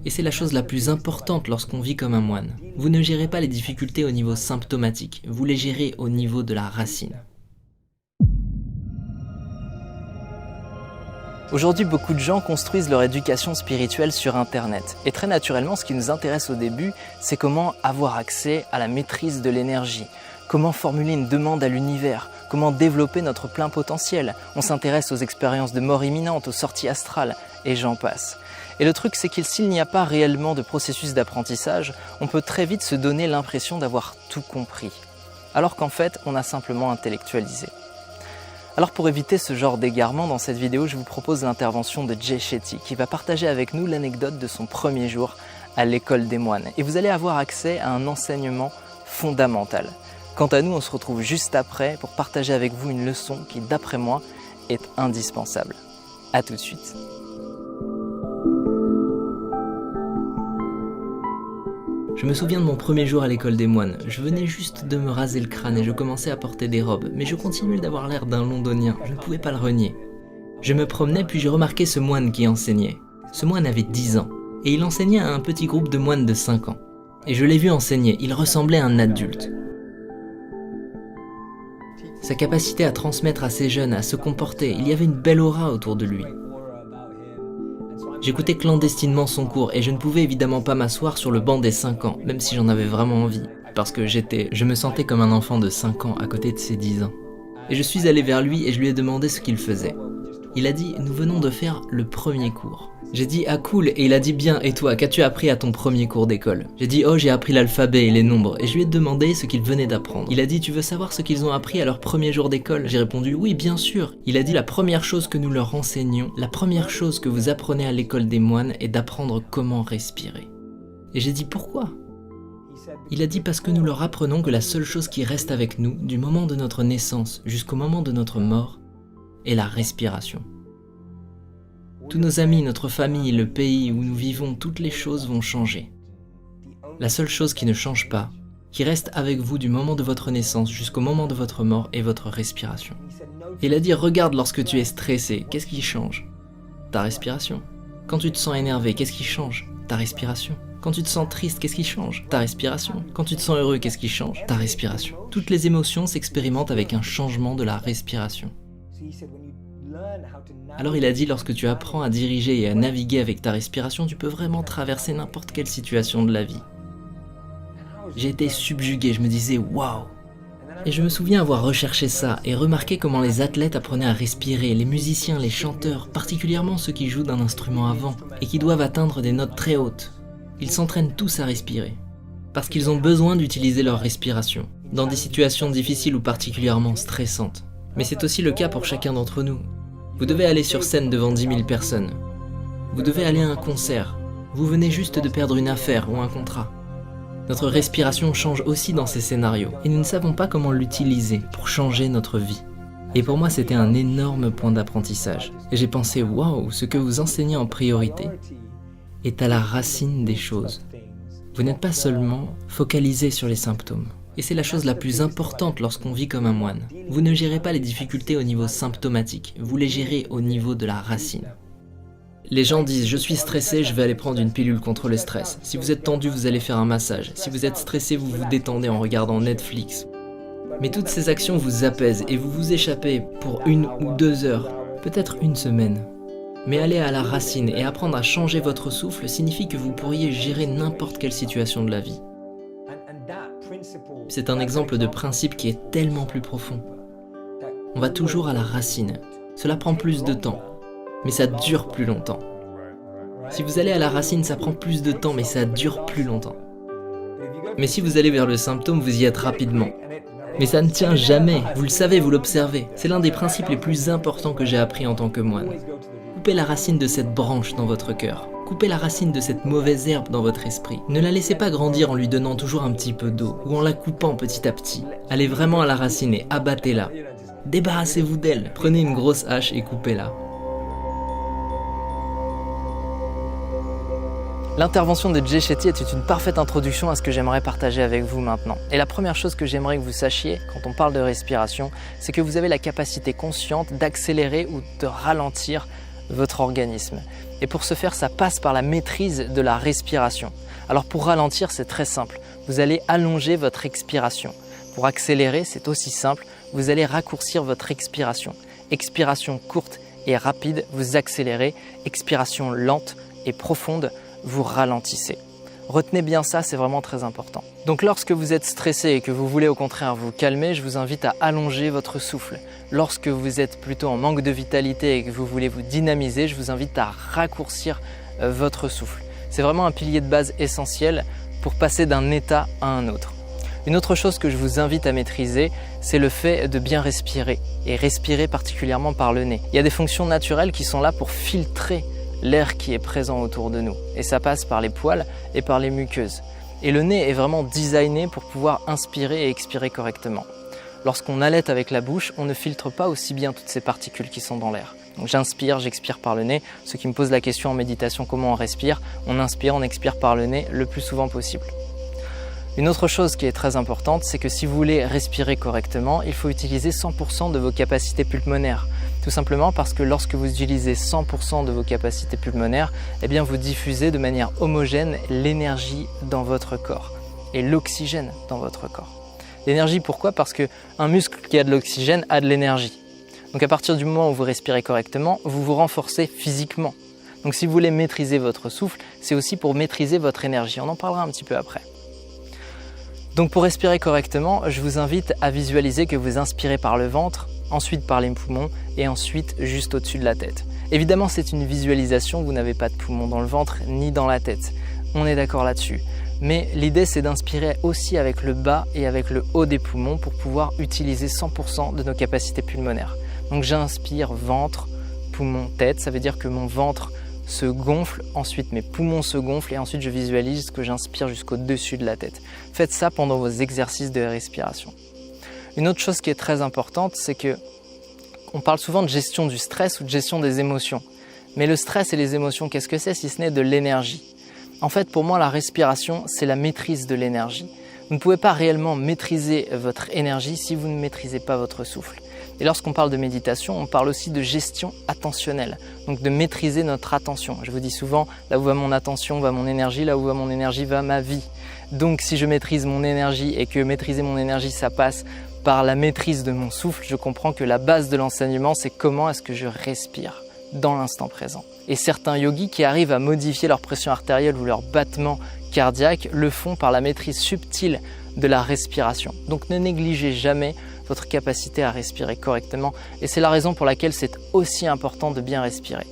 Et c'est la chose la plus importante lorsqu'on vit comme un moine. Vous ne gérez pas les difficultés au niveau symptomatique, vous les gérez au niveau de la racine. Aujourd'hui, beaucoup de gens construisent leur éducation spirituelle sur Internet. Et très naturellement, ce qui nous intéresse au début, c'est comment avoir accès à la maîtrise de l'énergie, comment formuler une demande à l'univers, comment développer notre plein potentiel. On s'intéresse aux expériences de mort imminente, aux sorties astrales, et j'en passe. Et le truc, c'est que s'il n'y a pas réellement de processus d'apprentissage, on peut très vite se donner l'impression d'avoir tout compris, alors qu'en fait, on a simplement intellectualisé. Alors pour éviter ce genre d'égarement, dans cette vidéo, je vous propose l'intervention de Jay Shetty, qui va partager avec nous l'anecdote de son premier jour à l'école des moines. Et vous allez avoir accès à un enseignement fondamental. Quant à nous, on se retrouve juste après pour partager avec vous une leçon qui, d'après moi, est indispensable. À tout de suite. Je me souviens de mon premier jour à l'école des moines. Je venais juste de me raser le crâne et je commençais à porter des robes, mais je continuais d'avoir l'air d'un londonien, je ne pouvais pas le renier. Je me promenais puis j'ai remarqué ce moine qui enseignait. Ce moine avait 10 ans, et il enseignait à un petit groupe de moines de 5 ans. Et je l'ai vu enseigner, il ressemblait à un adulte. Sa capacité à transmettre à ses jeunes, à se comporter, il y avait une belle aura autour de lui. J'écoutais clandestinement son cours et je ne pouvais évidemment pas m'asseoir sur le banc des 5 ans, même si j'en avais vraiment envie, parce que je me sentais comme un enfant de 5 ans à côté de ses 10 ans. Et je suis allé vers lui et je lui ai demandé ce qu'il faisait. Il a dit « Nous venons de faire le premier cours ». J'ai dit « Ah cool » et il a dit « Bien, et toi, qu'as-tu appris à ton premier cours d'école ?» J'ai dit « Oh, j'ai appris l'alphabet et les nombres » et je lui ai demandé ce qu'il venait d'apprendre. Il a dit « Tu veux savoir ce qu'ils ont appris à leur premier jour d'école ?» J'ai répondu « Oui, bien sûr ». Il a dit « La première chose que nous leur enseignons, la première chose que vous apprenez à l'école des moines est d'apprendre comment respirer. » Et j'ai dit « Pourquoi ?» Il a dit « Parce que nous leur apprenons que la seule chose qui reste avec nous, du moment de notre naissance jusqu'au moment de notre mort, est la respiration. Tous nos amis, notre famille, le pays où nous vivons, toutes les choses vont changer. La seule chose qui ne change pas, qui reste avec vous du moment de votre naissance jusqu'au moment de votre mort, est votre respiration. » Il a dit « Regarde lorsque tu es stressé, qu'est-ce qui change ? Ta respiration. Quand tu te sens énervé, qu'est-ce qui change ? Ta respiration. Quand tu te sens triste, qu'est-ce qui change ? Ta respiration. Quand tu te sens heureux, qu'est-ce qui change ? Ta respiration. Toutes les émotions s'expérimentent avec un changement de la respiration. » Alors il a dit, lorsque tu apprends à diriger et à naviguer avec ta respiration, tu peux vraiment traverser n'importe quelle situation de la vie. J'ai été subjugué, je me disais waouh. Et je me souviens avoir recherché ça et remarqué comment les athlètes apprenaient à respirer, les musiciens, les chanteurs, particulièrement ceux qui jouent d'un instrument à vent et qui doivent atteindre des notes très hautes. Ils s'entraînent tous à respirer, parce qu'ils ont besoin d'utiliser leur respiration, dans des situations difficiles ou particulièrement stressantes. Mais c'est aussi le cas pour chacun d'entre nous. Vous devez aller sur scène devant 10 000 personnes. Vous devez aller à un concert. Vous venez juste de perdre une affaire ou un contrat. Notre respiration change aussi dans ces scénarios et nous ne savons pas comment l'utiliser pour changer notre vie. Et pour moi, c'était un énorme point d'apprentissage. Et j'ai pensé, waouh, ce que vous enseignez en priorité est à la racine des choses. Vous n'êtes pas seulement focalisé sur les symptômes. Et c'est la chose la plus importante lorsqu'on vit comme un moine. Vous ne gérez pas les difficultés au niveau symptomatique, vous les gérez au niveau de la racine. Les gens disent « Je suis stressé, je vais aller prendre une pilule contre le stress. Si vous êtes tendu, vous allez faire un massage. Si vous êtes stressé, vous vous détendez en regardant Netflix. » Mais toutes ces actions vous apaisent et vous vous échappez pour 1 ou 2 heures, peut-être une semaine. Mais aller à la racine et apprendre à changer votre souffle signifie que vous pourriez gérer n'importe quelle situation de la vie. C'est un exemple de principe qui est tellement plus profond. On va toujours à la racine. Cela prend plus de temps, mais ça dure plus longtemps. Si vous allez à la racine, ça prend plus de temps, mais ça dure plus longtemps. Mais si vous allez vers le symptôme, vous y êtes rapidement. Mais ça ne tient jamais, vous le savez, vous l'observez. C'est l'un des principes les plus importants que j'ai appris en tant que moine. Coupez la racine de cette branche dans votre cœur. Coupez la racine de cette mauvaise herbe dans votre esprit. Ne la laissez pas grandir en lui donnant toujours un petit peu d'eau ou en la coupant petit à petit. Allez vraiment à la racine et abattez-la. Débarrassez-vous d'elle. Prenez une grosse hache et coupez-la. L'intervention de Jay Shetty était une parfaite introduction à ce que j'aimerais partager avec vous maintenant. Et la première chose que j'aimerais que vous sachiez quand on parle de respiration, c'est que vous avez la capacité consciente d'accélérer ou de ralentir votre organisme. Et pour ce faire, ça passe par la maîtrise de la respiration. Alors pour ralentir, c'est très simple. Vous allez allonger votre expiration. Pour accélérer, c'est aussi simple. Vous allez raccourcir votre expiration. Expiration courte et rapide, vous accélérez. Expiration lente et profonde, vous ralentissez. Retenez bien ça, c'est vraiment très important. Donc lorsque vous êtes stressé et que vous voulez au contraire vous calmer, je vous invite à allonger votre souffle. Lorsque vous êtes plutôt en manque de vitalité et que vous voulez vous dynamiser, je vous invite à raccourcir votre souffle. C'est vraiment un pilier de base essentiel pour passer d'un état à un autre. Une autre chose que je vous invite à maîtriser, c'est le fait de bien respirer et respirer particulièrement par le nez. Il y a des fonctions naturelles qui sont là pour filtrer l'air qui est présent autour de nous et ça passe par les poils et par les muqueuses. Et le nez est vraiment designé pour pouvoir inspirer et expirer correctement. Lorsqu'on halète avec la bouche, on ne filtre pas aussi bien toutes ces particules qui sont dans l'air. Donc j'inspire, j'expire par le nez. Ceux qui me posent la question en méditation comment on respire, on inspire, on expire par le nez le plus souvent possible. Une autre chose qui est très importante, c'est que si vous voulez respirer correctement, il faut utiliser 100% de vos capacités pulmonaires. Tout simplement parce que lorsque vous utilisez 100% de vos capacités pulmonaires, eh bien vous diffusez de manière homogène l'énergie dans votre corps et l'oxygène dans votre corps. L'énergie, pourquoi? Parce qu'un muscle qui a de l'oxygène a de l'énergie. Donc à partir du moment où vous respirez correctement, vous vous renforcez physiquement. Donc si vous voulez maîtriser votre souffle, c'est aussi pour maîtriser votre énergie. On en parlera un petit peu après. Donc pour respirer correctement, je vous invite à visualiser que vous inspirez par le ventre, ensuite par les poumons et ensuite juste au-dessus de la tête. Évidemment, c'est une visualisation, vous n'avez pas de poumons dans le ventre ni dans la tête. On est d'accord là-dessus. Mais l'idée, c'est d'inspirer aussi avec le bas et avec le haut des poumons pour pouvoir utiliser 100% de nos capacités pulmonaires. Donc j'inspire ventre, poumon, tête. Ça veut dire que mon ventre se gonfle, ensuite mes poumons se gonflent et ensuite je visualise que j'inspire jusqu'au-dessus de la tête. Faites ça pendant vos exercices de respiration. Une autre chose qui est très importante, c'est que on parle souvent de gestion du stress ou de gestion des émotions. Mais le stress et les émotions, qu'est-ce que c'est si ce n'est de l'énergie? En fait, pour moi, la respiration, c'est la maîtrise de l'énergie. Vous ne pouvez pas réellement maîtriser votre énergie si vous ne maîtrisez pas votre souffle. Et lorsqu'on parle de méditation, on parle aussi de gestion attentionnelle, donc de maîtriser notre attention. Je vous dis souvent, là où va mon attention, va mon énergie, là où va mon énergie, va ma vie. Donc si je maîtrise mon énergie et que maîtriser mon énergie, ça passe par la maîtrise de mon souffle, je comprends que la base de l'enseignement, c'est comment est-ce que je respire dans l'instant présent. Et certains yogis qui arrivent à modifier leur pression artérielle ou leur battement cardiaque le font par la maîtrise subtile de la respiration. Donc ne négligez jamais votre capacité à respirer correctement et c'est la raison pour laquelle c'est aussi important de bien respirer.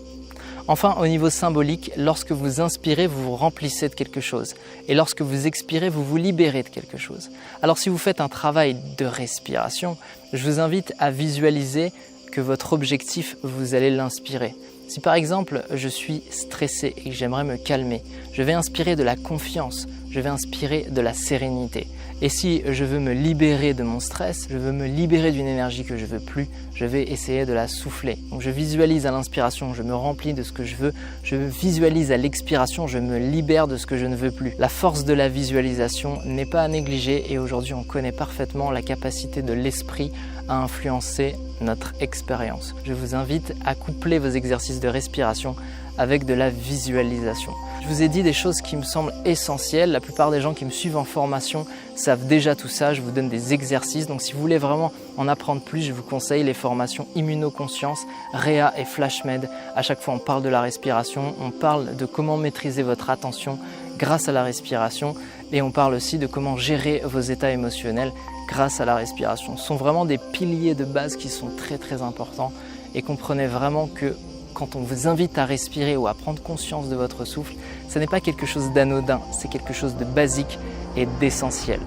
Enfin, au niveau symbolique, lorsque vous inspirez, vous vous remplissez de quelque chose et lorsque vous expirez, vous vous libérez de quelque chose. Alors si vous faites un travail de respiration, je vous invite à visualiser que votre objectif, vous allez l'inspirer. Si par exemple, je suis stressé et que j'aimerais me calmer, je vais inspirer de la confiance, je vais inspirer de la sérénité. Et si je veux me libérer de mon stress, je veux me libérer d'une énergie que je veux plus, je vais essayer de la souffler. Donc je visualise à l'inspiration, je me remplis de ce que je veux, je visualise à l'expiration, je me libère de ce que je ne veux plus. La force de la visualisation n'est pas à négliger et aujourd'hui on connaît parfaitement la capacité de l'esprit à influencer notre expérience. Je vous invite à coupler vos exercices de respiration avec de la visualisation. Je vous ai dit des choses qui me semblent essentielles. La plupart des gens qui me suivent en formation savent déjà tout ça. Je vous donne des exercices. Donc si vous voulez vraiment en apprendre plus, je vous conseille les formations Immunoconscience, Réa et FlashMed. À chaque fois, on parle de la respiration, on parle de comment maîtriser votre attention grâce à la respiration et on parle aussi de comment gérer vos états émotionnels grâce à la respiration. Ce sont vraiment des piliers de base qui sont très très importants et comprenez vraiment que quand on vous invite à respirer ou à prendre conscience de votre souffle, ce n'est pas quelque chose d'anodin, c'est quelque chose de basique et d'essentiel.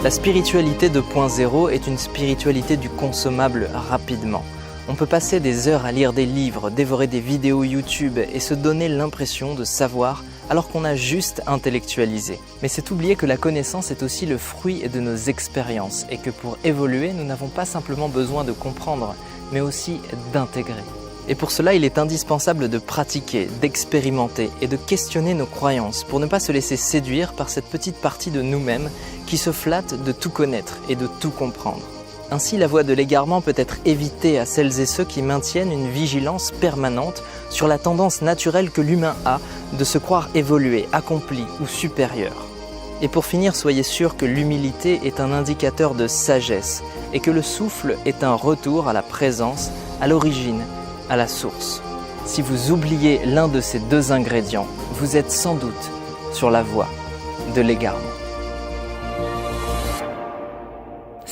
La spiritualité 2.0 est une spiritualité du consommable rapidement. On peut passer des heures à lire des livres, dévorer des vidéos YouTube et se donner l'impression de savoir alors qu'on a juste intellectualisé. Mais c'est oublier que la connaissance est aussi le fruit de nos expériences et que pour évoluer, nous n'avons pas simplement besoin de comprendre, mais aussi d'intégrer. Et pour cela, il est indispensable de pratiquer, d'expérimenter et de questionner nos croyances pour ne pas se laisser séduire par cette petite partie de nous-mêmes qui se flatte de tout connaître et de tout comprendre. Ainsi, la voie de l'égarement peut être évitée à celles et ceux qui maintiennent une vigilance permanente sur la tendance naturelle que l'humain a de se croire évolué, accompli ou supérieur. Et pour finir, soyez sûr que l'humilité est un indicateur de sagesse et que le souffle est un retour à la présence, à l'origine, à la source. Si vous oubliez l'un de ces deux ingrédients, vous êtes sans doute sur la voie de l'égarement.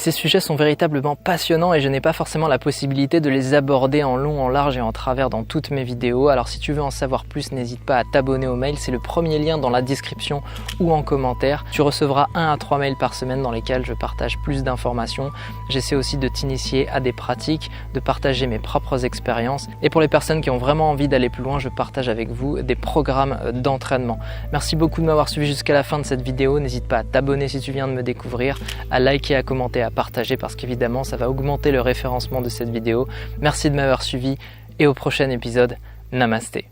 Ces sujets sont véritablement passionnants et je n'ai pas forcément la possibilité de les aborder en long, en large et en travers dans toutes mes vidéos. Alors si tu veux en savoir plus, n'hésite pas à t'abonner au mail, c'est le premier lien dans la description ou en commentaire. Tu recevras 1 à 3 mails par semaine dans lesquels je partage plus d'informations. J'essaie aussi de t'initier à des pratiques, de partager mes propres expériences. Et pour les personnes qui ont vraiment envie d'aller plus loin, je partage avec vous des programmes d'entraînement. Merci beaucoup de m'avoir suivi jusqu'à la fin de cette vidéo. N'hésite pas à t'abonner si tu viens de me découvrir, à liker, à commenter, à partager parce qu'évidemment ça va augmenter le référencement de cette vidéo. Merci de m'avoir suivi et au prochain épisode. Namasté.